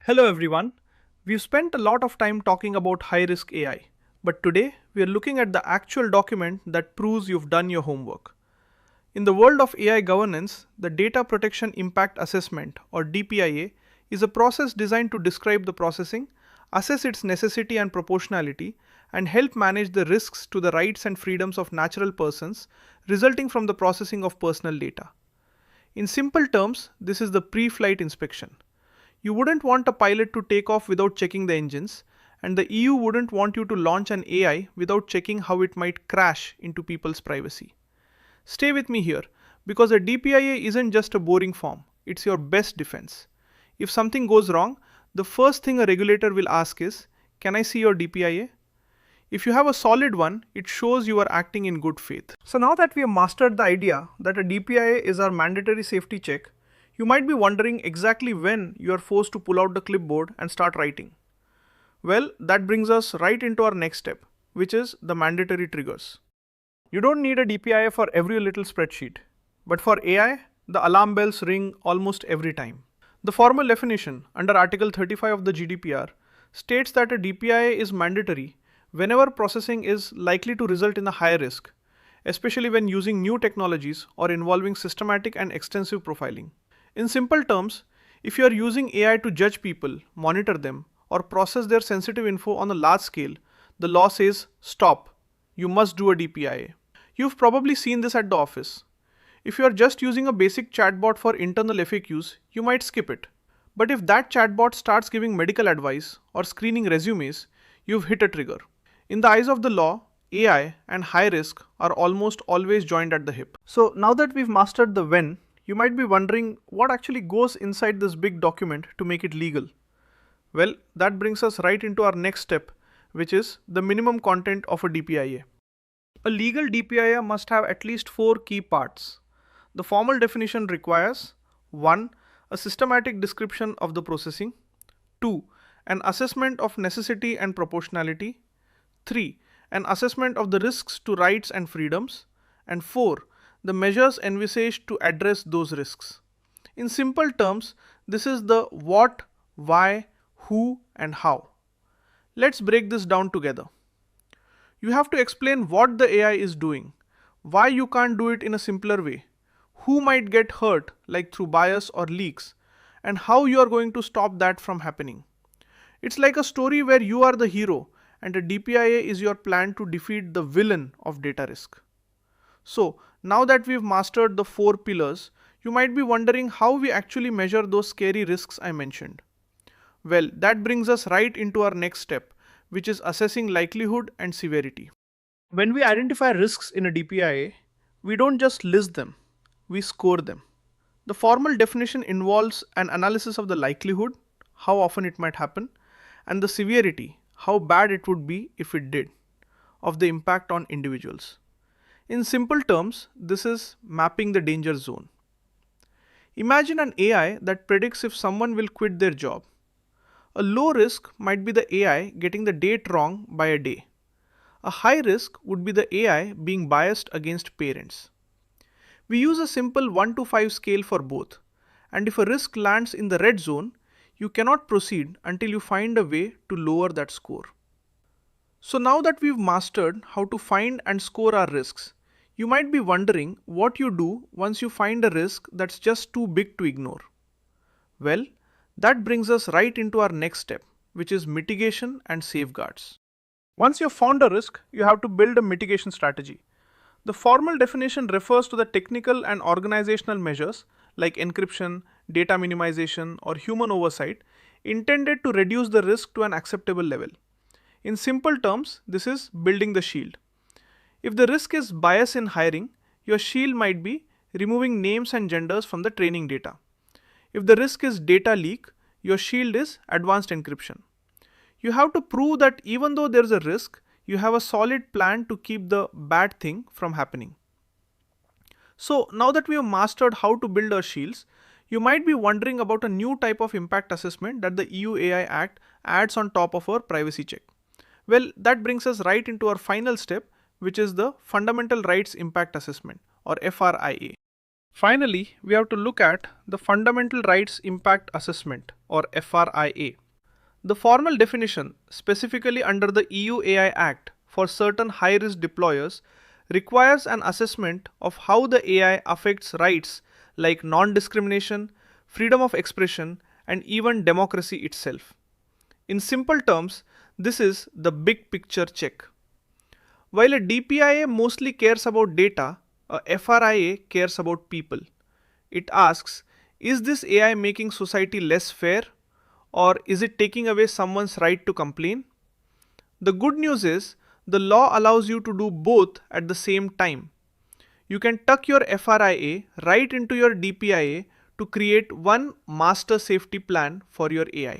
Hello everyone. We've spent a lot of time talking about high-risk AI, but today we are looking at the actual document that proves you've done your homework. In the world of AI governance, the Data Protection Impact Assessment or DPIA is a process designed to describe the processing, assess its necessity and proportionality, and help manage the risks to the rights and freedoms of natural persons resulting from the processing of personal data. In simple terms, this is the pre-flight inspection. You wouldn't want a pilot to take off without checking the engines, and the EU wouldn't want you to launch an AI without checking how it might crash into people's privacy. Stay with me here, because a DPIA isn't just a boring form, it's your best defense. If something goes wrong, the first thing a regulator will ask is, "Can I see your DPIA?" If you have a solid one, it shows you are acting in good faith. So now that we have mastered the idea that a DPIA is our mandatory safety check, you might be wondering exactly when you are forced to pull out the clipboard and start writing. Well, that brings us right into our next step, which is the mandatory triggers. You don't need a DPIA for every little spreadsheet, but for AI, the alarm bells ring almost every time. The formal definition under Article 35 of the GDPR states that a DPIA is mandatory whenever processing is likely to result in a high risk, especially when using new technologies or involving systematic and extensive profiling. In simple terms, if you are using AI to judge people, monitor them, or process their sensitive info on a large scale, the law says, stop, you must do a DPIA. You've probably seen this at the office. If you are just using a basic chatbot for internal FAQs, you might skip it. But if that chatbot starts giving medical advice or screening resumes, you've hit a trigger. In the eyes of the law, AI and high risk are almost always joined at the hip. So now that we've mastered the when, you might be wondering what actually goes inside this big document to make it legal. Well, that brings us right into our next step, which is the minimum content of a DPIA. A legal DPIA must have at least 4 key parts. The formal definition requires 1. A systematic description of the processing, 2. An assessment of necessity and proportionality, 3. An assessment of the risks to rights and freedoms, and 4. The measures envisaged to address those risks. In simple terms, this is the what, why, who, and how. Let's break this down together. You have to explain what the AI is doing, why you can't do it in a simpler way, who might get hurt like through bias or leaks, and how you are going to stop that from happening. It's like a story where you are the hero and a DPIA is your plan to defeat the villain of data risk. So, now that we've mastered the 4 pillars, you might be wondering how we actually measure those scary risks I mentioned. Well, that brings us right into our next step, which is assessing likelihood and severity. When we identify risks in a DPIA, we don't just list them, we score them. The formal definition involves an analysis of the likelihood, how often it might happen, and the severity, how bad it would be if it did, of the impact on individuals. In simple terms, this is mapping the danger zone. Imagine an AI that predicts if someone will quit their job. A low risk might be the AI getting the date wrong by a day. A high risk would be the AI being biased against parents. We use a simple 1 to 5 scale for both, and if a risk lands in the red zone, you cannot proceed until you find a way to lower that score. So now that we've mastered how to find and score our risks, you might be wondering what you do once you find a risk that's just too big to ignore. Well, that brings us right into our next step, which is mitigation and safeguards. Once you've found a risk, you have to build a mitigation strategy. The formal definition refers to the technical and organizational measures like encryption, data minimization, or human oversight intended to reduce the risk to an acceptable level. In simple terms, this is building the shield. If the risk is bias in hiring, your shield might be removing names and genders from the training data. If the risk is data leak, your shield is advanced encryption. You have to prove that even though there is a risk, you have a solid plan to keep the bad thing from happening. So now that we have mastered how to build our shields, you might be wondering about a new type of impact assessment that the EU AI Act adds on top of our privacy check. Well, that brings us right into our final step, which is the Fundamental Rights Impact Assessment or FRIA. Finally, we have to look at the Fundamental Rights Impact Assessment or FRIA. The formal definition, specifically under the EU AI Act for certain high-risk deployers, requires an assessment of how the AI affects rights like non-discrimination, freedom of expression, and even democracy itself. In simple terms, this is the big picture check. While a DPIA mostly cares about data, a FRIA cares about people. It asks, is this AI making society less fair, or is it taking away someone's right to complain? The good news is the law allows you to do both at the same time. You can tuck your FRIA right into your DPIA to create one master safety plan for your AI.